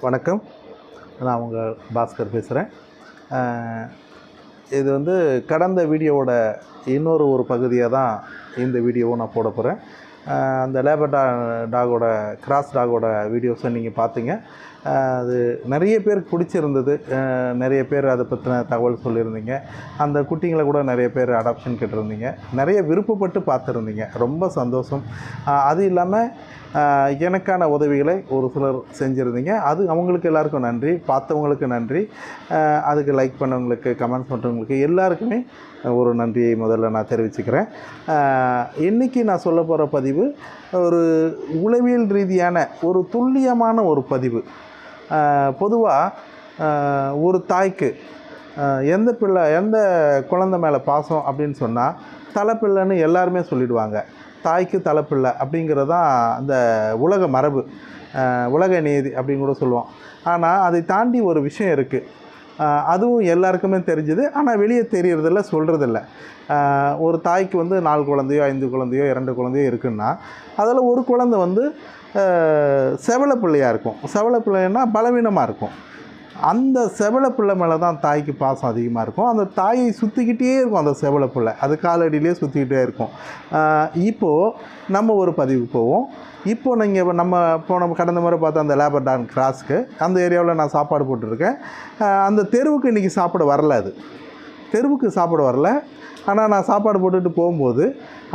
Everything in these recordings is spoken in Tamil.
வணக்கம். நான் உங்கள் பாஸ்கர் பேசுகிறேன். இது வந்து கடந்த வீடியோவோட ஒரு பகுதியாக தான் இந்த வீடியோவும் நான் போட போகிறேன். அந்த லேபர் டாகோட கிராஸ் டாகோட வீடியோஸை நீங்கள் பார்த்தீங்க. அது நிறைய பேருக்கு பிடிச்சிருந்தது. நிறைய பேர் அதை பற்றின தகவல் சொல்லியிருந்தீங்க. அந்த குட்டிங்களை கூட நிறைய பேர் அடாப்ஷன் கேட்டிருந்தீங்க. நிறைய விருப்பப்பட்டு பார்த்துருந்தீங்க. ரொம்ப சந்தோஷம். அது இல்லாமல் எனக்கான உதவிகளை ஒரு சிலர் செஞ்சுருந்தீங்க. அது அவங்களுக்கு எல்லாருக்கும் நன்றி. பார்த்தவங்களுக்கு நன்றி. அதுக்கு லைக் பண்ணவங்களுக்கு, கமெண்ட்ஸ் பண்ணுறவங்களுக்கு எல்லாருக்குமே ஒரு நன்றியை முதல்ல நான் தெரிவிச்சுக்கிறேன். இன்றைக்கி நான் சொல்ல போகிற பதிவு ஒரு உளவியல் ரீதியான ஒரு துல்லியமான ஒரு பதிவு. பொதுவாக ஒரு தாய்க்கு எந்த குழந்தை மேலே பாசம் அப்படின்னு சொன்னால் தலைப்பிள்ளைன்னு எல்லாருமே சொல்லிடுவாங்க. தாய்க்கு தலைப்பிள்ளை அப்படிங்கிறது தான் அந்த உலக மரபு, உலக நீதி அப்படின்னு கூட சொல்லுவோம். ஆனால் அதை தாண்டி ஒரு விஷயம் இருக்குது. அதுவும் எல்லாருக்குமே தெரிஞ்சுது. ஆனால் வெளியே தெரியறதில்ல, சொல்கிறதில்ல. ஒரு தாய்க்கு வந்து 4 குழந்தையோ 5 குழந்தையோ 2 குழந்தையோ இருக்குன்னா அதில் ஒரு குழந்தை வந்து செவலை பிள்ளையாக இருக்கும். செவலை பிள்ளைன்னா பலவீனமாக இருக்கும். அந்த செவலை பிள்ளை மேலே தான் தாய்க்கு பாசம் அதிகமாக இருக்கும். அந்த தாயை சுற்றிக்கிட்டே இருக்கும். அந்த செவலை பிள்ளை அது காலடியிலே சுற்றிக்கிட்டே இருக்கும். இப்போது நம்ம ஒரு பதிவு போவோம். இப்போது நம்ம கடந்த முறை பார்த்த அந்த லேபர் டாக் கிராஸ்க்கு அந்த ஏரியாவில் நான் சாப்பாடு போட்டுருக்கேன். அந்த தெருவுக்கு இன்றைக்கி சாப்பிட வரல. அது தெருவுக்கு சாப்பிட வரல. ஆனால் நான் சாப்பாடு போட்டுட்டு போகும்போது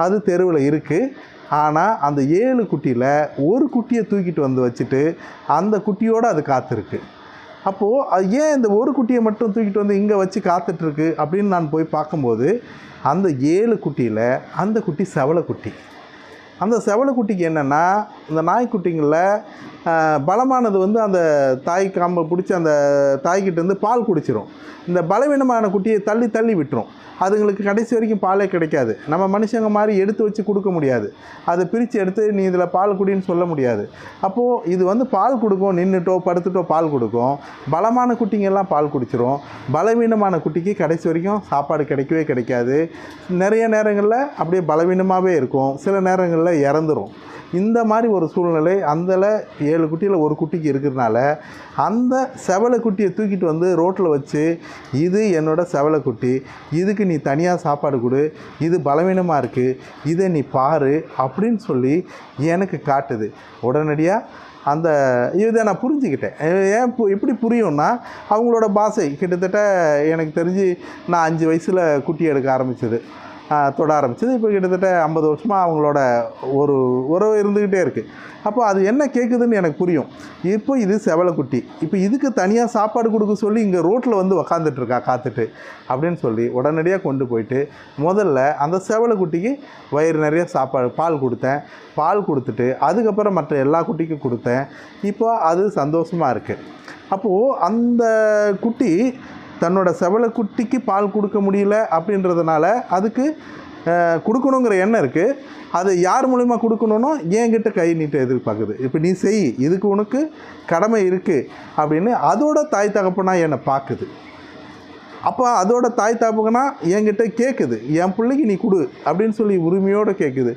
அது தெருவில் இருக்குது. ஆனால் அந்த 7 குட்டியில் ஒரு குட்டியை தூக்கிட்டு வந்து வச்சுட்டு அந்த குட்டியோடு அது காத்திருக்கு. அப்போது அது ஏன் இந்த ஒரு குட்டியை மட்டும் தூக்கிட்டு வந்து இங்கே வச்சு காத்துட்ருக்கு அப்படின்னு நான் போய் பார்க்கும்போது அந்த 7 குட்டியில் அந்த குட்டி செவலை குட்டி. அந்த செவலை குட்டிக்கு என்னென்னா, இந்த நாய்க்குட்டிங்களில் பலமானது வந்து அந்த தாய் காம்பை பிடிச்சி அந்த தாய்கிட்டேருந்து பால் குடிச்சிரும். இந்த பலவீனமான குட்டியை தள்ளி விட்டுரும். அதுங்களுக்கு கடைசி வரைக்கும் பாலே கிடைக்காது. நம்ம மனுஷங்க மாதிரி எடுத்து வச்சு கொடுக்க முடியாது. அதை பிரித்து எடுத்து நீ இதில் பால் குடின்னு சொல்ல முடியாது. அப்போது இது வந்து பால் கொடுக்கும், நின்றுட்டோ படுத்துட்டோ பால் கொடுக்கும். பலமான குட்டிங்கெல்லாம் பால் குடிச்சிரும். பலவீனமான குட்டிக்கு கடைசி வரைக்கும் சாப்பாடு கிடைக்கவே கிடைக்காது. நிறைய நேரங்களில் அப்படியே பலவீனமாகவே இருக்கும். சில நேரங்களில் இறந்துடும். இந்த மாதிரி ஒரு சூழ்நிலை அதில் 7 குட்டியில் ஒரு குட்டிக்கு இருக்கிறதுனால அந்த செவலை குட்டியை தூக்கிட்டு வந்து ரோட்டில் வச்சு, இது என்னோட செவலை குட்டி, இதுக்கு நீ தனியாக சாப்பாடு கொடு, இது பலவீனமாக இருக்குது, இதை நீ பாரு அப்படின்னு சொல்லி எனக்கு காட்டுது. உடனடியாக இதை நான் புரிஞ்சுக்கிட்டேன். ஏன் எப்படி புரியும்னா, அவங்களோட பாஷை கிட்டத்தட்ட எனக்கு தெரிஞ்சு நான் 5 வயசில் குட்டி எடுக்க ஆரம்பித்தது, தொட ஆரம்பிச்சது. இப்போ கிட்டத்தட்ட 50 வருஷமாக அவங்களோட ஒரு உறவு இருந்துக்கிட்டே இருக்குது. அப்போ அது என்ன கேட்குதுன்னு எனக்கு புரியும். இப்போ இது செவலை குட்டி, இப்போ இதுக்கு தனியாக சாப்பாடு கொடுக்க சொல்லி இங்கே ரோட்டில் வந்து உக்காந்துட்ருக்கா காத்துட்டு அப்படின்னு சொல்லி உடனடியாக கொண்டு போயிட்டு முதல்ல அந்த செவலை குட்டிக்கு வயிறு நிறைய சாப்பாடு பால் கொடுத்தேன். பால் கொடுத்துட்டு அதுக்கப்புறம் மற்ற எல்லா குட்டிக்கும் கொடுத்தேன். இப்போ அது சந்தோஷமாக இருக்குது. அப்போது அந்த குட்டி தன்னோட செவலை குட்டிக்கு பால் கொடுக்க முடியல அப்படின்றதுனால அதுக்கு கொடுக்கணுங்கிற எண்ணம் இருக்குது. அது யார் மூலிமா கொடுக்கணுன்னோ என்கிட்ட கை நீட்ட எதிர்பார்க்குது. இப்போ நீ செய், இதுக்கு உனக்கு கடமை இருக்குது அப்படின்னு அதோட தாய் தகப்பனா என்னை பார்க்குது. அப்போ அதோட தாய் தகப்பனா என்கிட்ட கேட்குது, என் பிள்ளைக்கு நீ கொடு அப்படின்னு சொல்லி உரிமையோடு கேட்குது.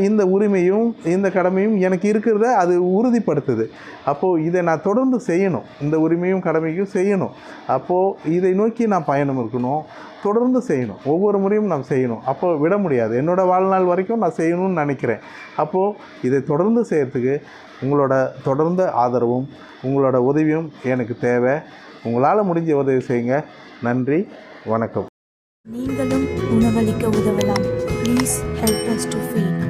இந்த உரிமையும் இந்த கடமையும் எனக்கு இருக்கிறத அது உறுதிப்படுத்துது. அப்போது இதை நான் தொடர்ந்து செய்யணும். இந்த உரிமையும் கடமையும் செய்யணும். அப்போது இதை நோக்கி நான் பயணம் இருக்கணும், தொடர்ந்து செய்யணும். ஒவ்வொரு முறையும் நான் செய்யணும். அப்போது விட முடியாது. என்னோடய வாழ்நாள் வரைக்கும் நான் செய்யணும்னு நினைக்கிறேன். அப்போது இதை தொடர்ந்து செய்கிறதுக்கு உங்களோட தொடர்ந்த ஆதரவும் உங்களோட உதவியும் எனக்கு தேவை. உங்களால் முடிஞ்ச உதவி செய்யுங்க. நன்றி, வணக்கம். நீங்களும் உணவளிக்க உதவலாம். Please help us to feet.